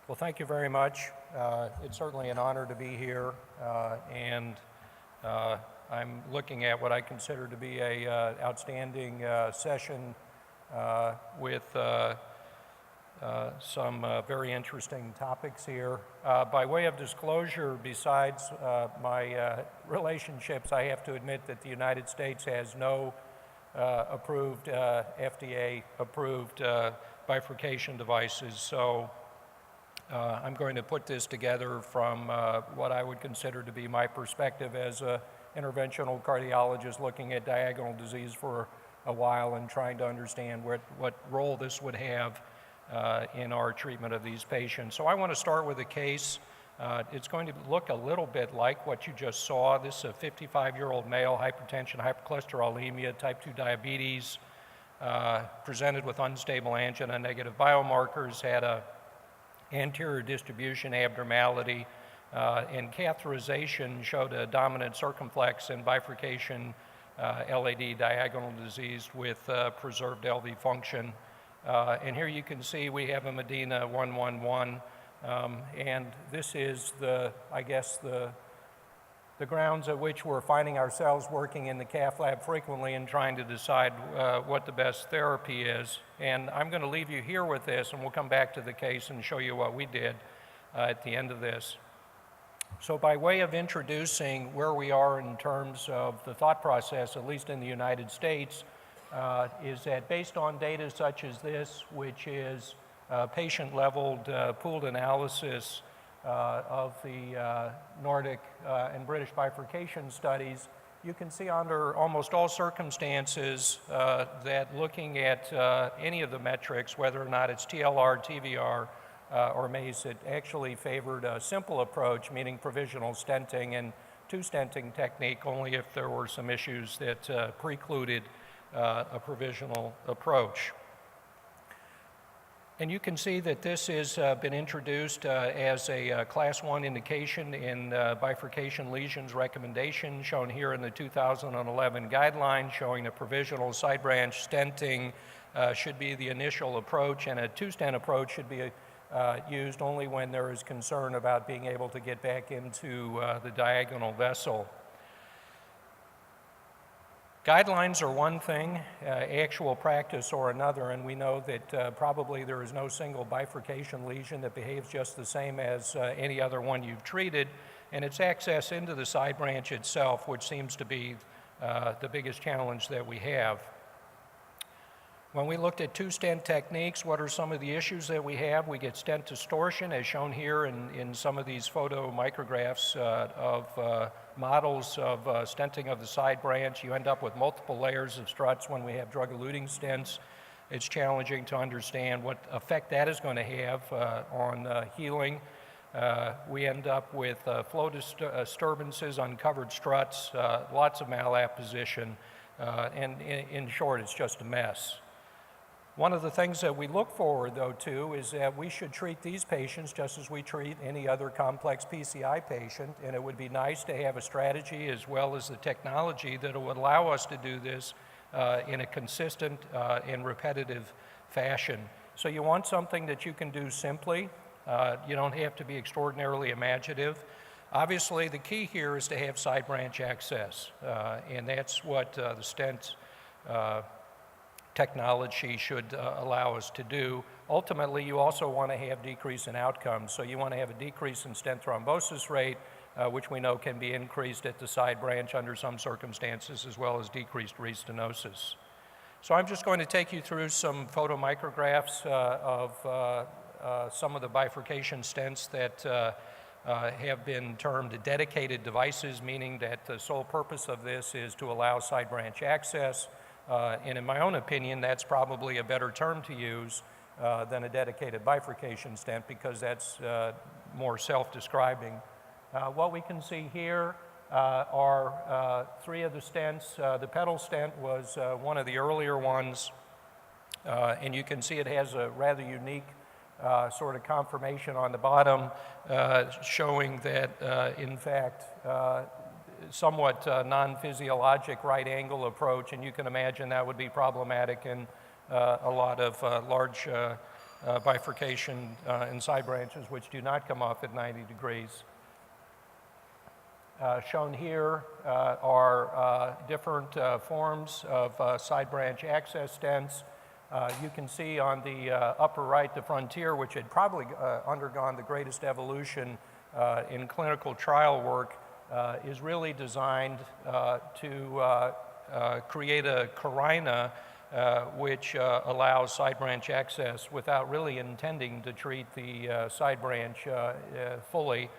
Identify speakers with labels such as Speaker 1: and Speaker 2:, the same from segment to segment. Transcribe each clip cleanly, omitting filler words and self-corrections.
Speaker 1: Well, thank you very much. It's certainly an honor to be here, and I'm looking at what I consider to be a outstanding session with some very interesting topics here. By way of disclosure, besides my relationships, I have to admit that the United States has no approved, FDA-approved bifurcation devices. So I'm going to put this together from what I would consider to be my perspective as an interventional cardiologist looking at diagonal disease for a while and trying to understand what role this would have in our treatment of these patients. So I want to start with a case. It's going to look a little bit like what you just saw. This is a 55-year-old male, hypertension, hypercholesterolemia, type 2 diabetes, presented with unstable angina, negative biomarkers, had a anterior distribution abnormality, and catheterization showed a dominant circumflex and bifurcation LAD, diagonal disease, with preserved LV function. And here you can see we have a Medina 111, and this is I guess the grounds at which we're finding ourselves working in the cath lab frequently and trying to decide what the best therapy is. And I'm going to leave you here with this, and we'll come back to the case and show you what we did at the end of this. So by way of introducing where we are in terms of the thought process, at least in the United States, is that based on data such as this, which is patient-leveled pooled analysis of the Nordic and British bifurcation studies, you can see under almost all circumstances that looking at any of the metrics, whether or not it's TLR, TVR, or MACE, it actually favored a simple approach, meaning provisional stenting and two-stenting technique, only if there were some issues that precluded a provisional approach. And you can see that this has been introduced as a class 1 indication in bifurcation lesions recommendation, shown here in the 2011 guideline, showing a provisional side branch stenting should be the initial approach, and a two-stent approach should be used only when there is concern about being able to get back into the diagonal vessel. Guidelines are one thing, actual practice or another, and we know that probably there is no single bifurcation lesion that behaves just the same as any other one you've treated, and it's access into the side branch itself, which seems to be the biggest challenge that we have. When we looked at two-stent techniques, what are some of the issues that we have? We get stent distortion, as shown here in some of these photo micrographs of models of stenting of the side branch. You end up with multiple layers of struts when we have drug-eluting stents. It's challenging to understand what effect that is going to have on healing. We end up with flow disturbances, uncovered struts, lots of malapposition, and in short, it's just a mess. One of the things that we look forward, though, to is that we should treat these patients just as we treat any other complex PCI patient, and it would be nice to have a strategy as well as the technology that would allow us to do this in a consistent and repetitive fashion. So you want something that you can do simply. You don't have to be extraordinarily imaginative. Obviously, the key here is to have side branch access, and that's what the stent technology should allow us to do. Ultimately, you also want to have decrease in outcomes. So you want to have a decrease in stent thrombosis rate, which we know can be increased at the side branch under some circumstances, as well as decreased restenosis. So I'm just going to take you through some photomicrographs of some of the bifurcation stents that have been termed dedicated devices, meaning that the sole purpose of this is to allow side branch access. And in my own opinion, that's probably a better term to use than a dedicated bifurcation stent, because that's more self-describing. What we can see here are three of the stents. The pedal stent was one of the earlier ones, and you can see it has a rather unique sort of conformation on the bottom, showing that, in fact, somewhat non-physiologic right angle approach, and you can imagine that would be problematic in a lot of large bifurcation in side branches which do not come off at 90 degrees. Shown here are different forms of side branch access stents. You can see on the upper right, the Frontier, which had probably undergone the greatest evolution in clinical trial work, is really designed to create a carina which allows side branch access without really intending to treat the side branch fully.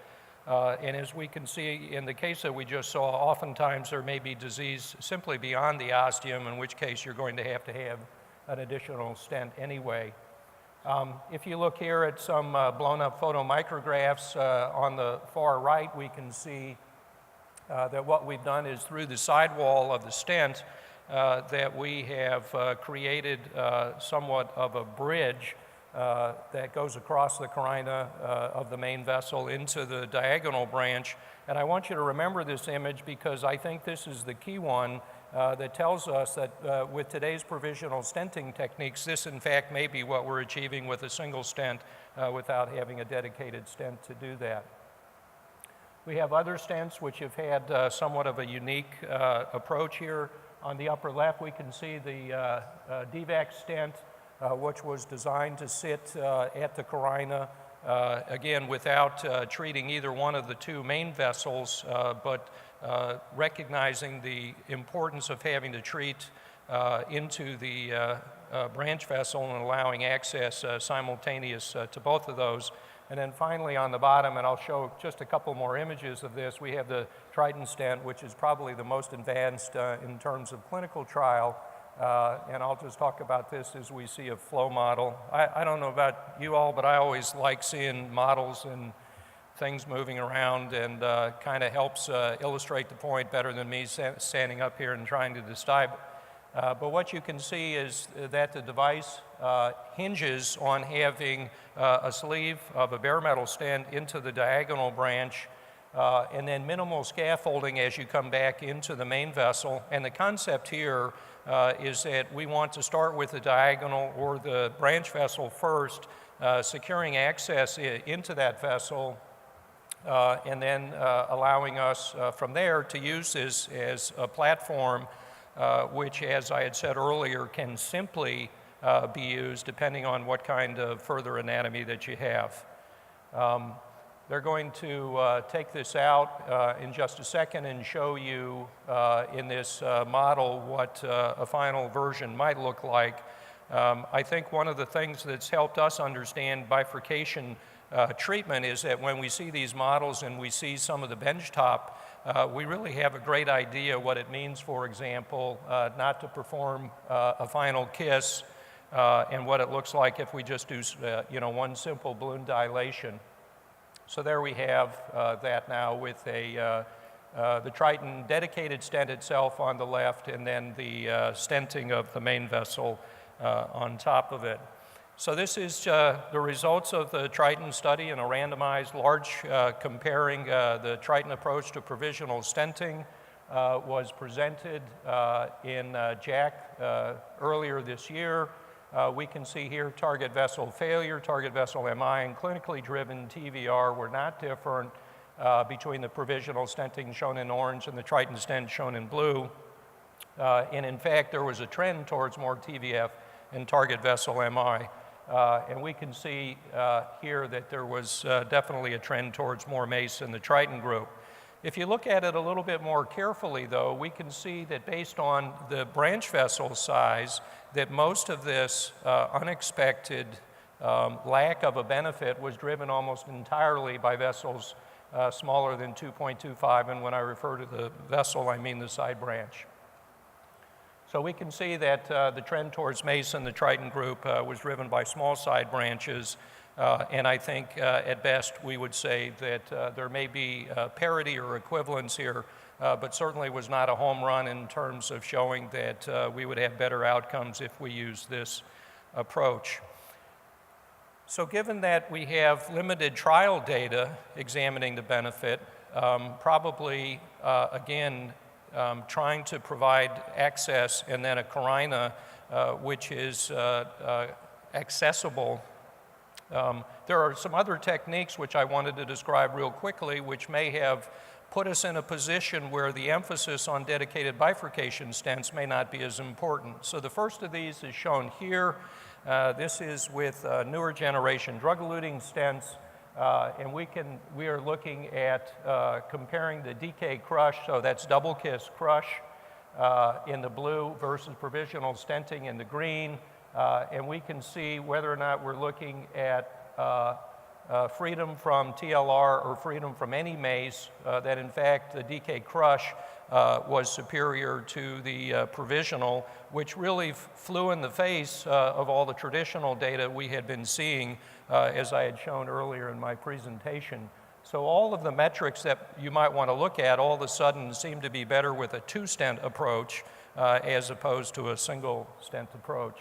Speaker 1: And as we can see in the case that we just saw, oftentimes there may be disease simply beyond the ostium, in which case you're going to have an additional stent anyway. If you look here at some blown up photomicrographs on the far right, we can see that what we've done is through the sidewall of the stent that we have created somewhat of a bridge that goes across the carina of the main vessel into the diagonal branch. And I want you to remember this image because I think this is the key one that tells us that with today's provisional stenting techniques, this in fact may be what we're achieving with a single stent without having a dedicated stent to do that. We have other stents which have had somewhat of a unique approach here. On the upper left, we can see the DVAC stent, which was designed to sit at the carina, again, without treating either one of the two main vessels, but recognizing the importance of having to treat into the branch vessel and allowing access simultaneous to both of those. And then finally on the bottom, and I'll show just a couple more images of this, we have the Triton stent, which is probably the most advanced in terms of clinical trial. And I'll just talk about this as we see a flow model. I don't know about you all, but I always like seeing models and things moving around, and kind of helps illustrate the point better than me standing up here and trying to describe it. But what you can see is that the device hinges on having a sleeve of a bare metal stent into the diagonal branch, and then minimal scaffolding as you come back into the main vessel. And the concept here is that we want to start with the diagonal or the branch vessel first, securing access into that vessel, and then allowing us from there to use this as a platform which, as I had said earlier, can simply be used depending on what kind of further anatomy that you have. They're going to take this out in just a second and show you in this model what a final version might look like. I think one of the things that's helped us understand bifurcation treatment is that when we see these models and we see some of the benchtop, we really have a great idea what it means, for example, not to perform a final kiss and what it looks like if we just do one simple balloon dilation. So there we have that now with the Triton dedicated stent itself on the left, and then the stenting of the main vessel on top of it. So this is the results of the Triton study in a randomized large comparing the Triton approach to provisional stenting. Was presented in JAC earlier this year. We can see here target vessel failure, target vessel MI, and clinically driven TVR were not different between the provisional stenting shown in orange and the Triton stent shown in blue. And in fact, there was a trend towards more TVF and target vessel MI. And we can see here that there was definitely a trend towards more MACE in the Triton group. If you look at it a little bit more carefully, though, we can see that based on the branch vessel size, that most of this unexpected lack of a benefit was driven almost entirely by vessels smaller than 2.25, and when I refer to the vessel, I mean the side branch. So we can see that the trend towards MACE in the Triton group was driven by small side branches, and I think at best we would say that there may be parity or equivalence here, but certainly was not a home run in terms of showing that we would have better outcomes if we use this approach. So given that we have limited trial data examining the benefit, probably again trying to provide access and then a carina which is accessible There are some other techniques which I wanted to describe real quickly, which may have put us in a position where the emphasis on dedicated bifurcation stents may not be as important. So the first of these is shown here. This is with newer generation drug-eluting stents, and we are looking at comparing the DK crush, so that's double kiss crush in the blue versus provisional stenting in the green, and we can see whether or not we're looking at freedom from TLR or freedom from any MACE, that in fact the DK crush was superior to the provisional, which really flew in the face of all the traditional data we had been seeing, as I had shown earlier in my presentation. So all of the metrics that you might want to look at all of a sudden seem to be better with a two-stent approach as opposed to a single stent approach.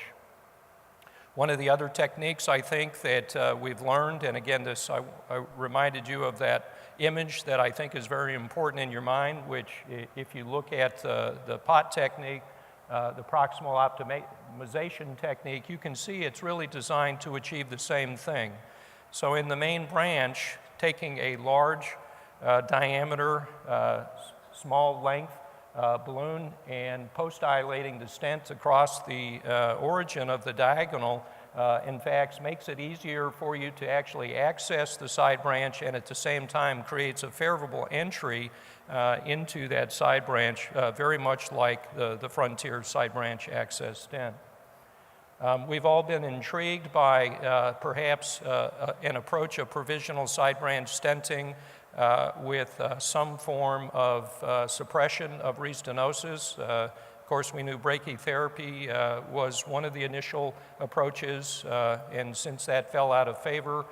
Speaker 1: One of the other techniques I think that we've learned, and again I reminded you of that image that I think is very important in your mind, which if you look at the POT technique, the proximal optimization technique, you can see it's really designed to achieve the same thing. So in the main branch, taking a large diameter, small length balloon and post-dilating the stent across the origin of the diagonal, in fact, makes it easier for you to actually access the side branch, and at the same time creates a favorable entry into that side branch, very much like the Frontier side branch access stent. We've all been intrigued by perhaps an approach of provisional side branch stenting with some form of suppression of restenosis. Of course, we knew brachytherapy was one of the initial approaches, and since that fell out of favor,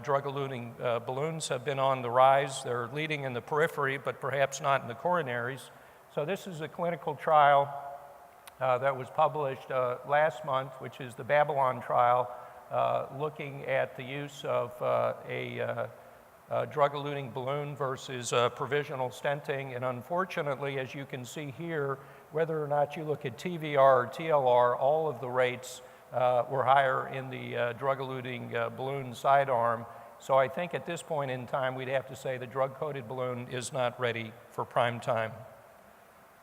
Speaker 1: drug-eluting balloons have been on the rise. They're leading in the periphery, but perhaps not in the coronaries. So this is a clinical trial that was published last month, which is the Babylon trial, looking at the use of a drug-eluting balloon versus provisional stenting. And unfortunately, as you can see here, whether or not you look at TVR or TLR, all of the rates were higher in the drug-eluting balloon sidearm. So I think at this point in time, we'd have to say the drug-coated balloon is not ready for prime time.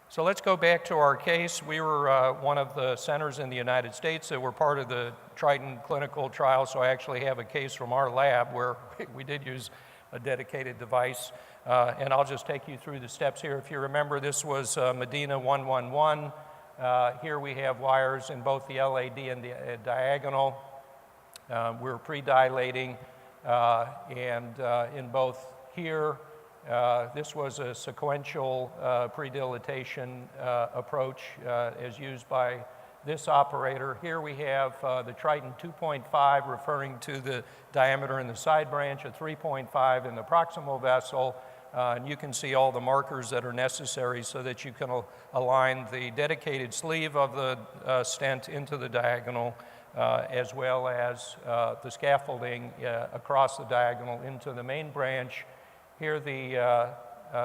Speaker 1: So let's go back to our case. We were one of the centers in the United States that were part of the Triton clinical trial, so I actually have a case from our lab where we did use a dedicated device, and I'll just take you through the steps here. If you remember, this was Medina 111. Here we have wires in both the LAD and the diagonal. We're pre-dilating, and in both here, this was a sequential pre-dilatation approach as used by this operator. Here we have the Triton 2.5 referring to the diameter in the side branch, a 3.5 in the proximal vessel, and you can see all the markers that are necessary so that you can align the dedicated sleeve of the stent into the diagonal, as well as the scaffolding across the diagonal into the main branch. Here the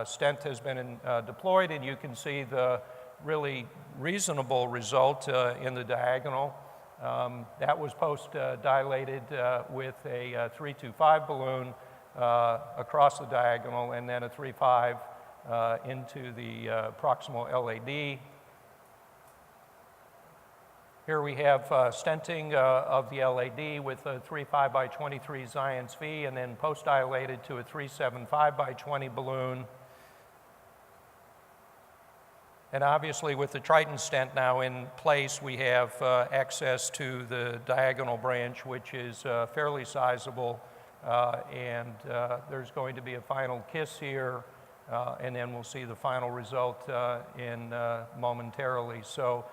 Speaker 1: stent has been deployed, and you can see the really reasonable result in the diagonal. That was post-dilated with a 325 balloon across the diagonal, and then a 3.5 into the proximal LAD. Here we have stenting of the LAD with a 3.5 by 23 Zions V, and then post-dilated to a 3.75 by 20 balloon. And obviously, with the Triton stent now in place, we have access to the diagonal branch, which is fairly sizable, and there's going to be a final kiss here, and then we'll see the final result momentarily. So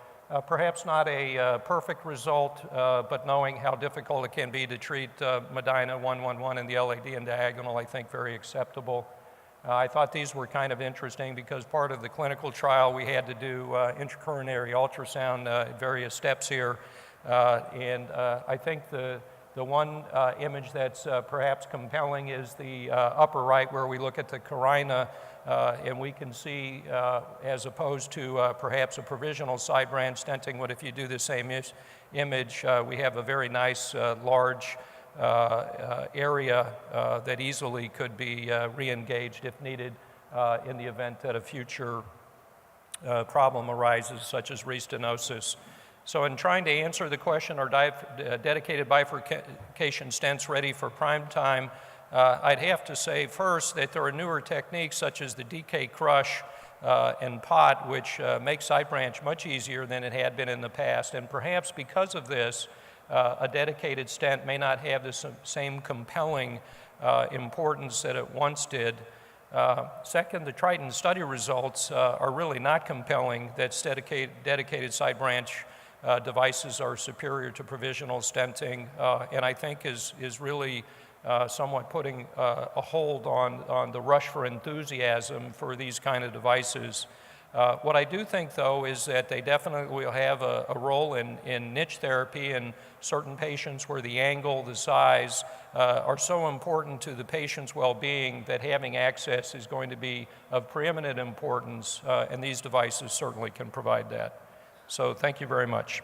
Speaker 1: perhaps not a perfect result, but knowing how difficult it can be to treat Medina 111 in the LAD and diagonal, I think very acceptable. I thought these were kind of interesting because part of the clinical trial we had to do intracoronary ultrasound at various steps here, and I think the one image that's perhaps compelling is the upper right, where we look at the carina, and we can see, as opposed to perhaps a provisional side branch stenting, what if you do the same image, we have a very nice large area that easily could be re-engaged if needed in the event that a future problem arises, such as restenosis. So in trying to answer the question, are dedicated bifurcation stents ready for prime time? I'd have to say first that there are newer techniques such as the DK crush and pot, which make side branch much easier than it had been in the past. And perhaps because of this, a dedicated stent may not have the same compelling importance that it once did. Second, the Triton study results are really not compelling that dedicated side branch devices are superior to provisional stenting, and I think is really somewhat putting a hold on the rush for enthusiasm for these kind of devices. What I do think, though, is that they definitely will have a role in niche therapy in certain patients where the angle, the size are so important to the patient's well-being that having access is going to be of preeminent importance, and these devices certainly can provide that. So thank you very much.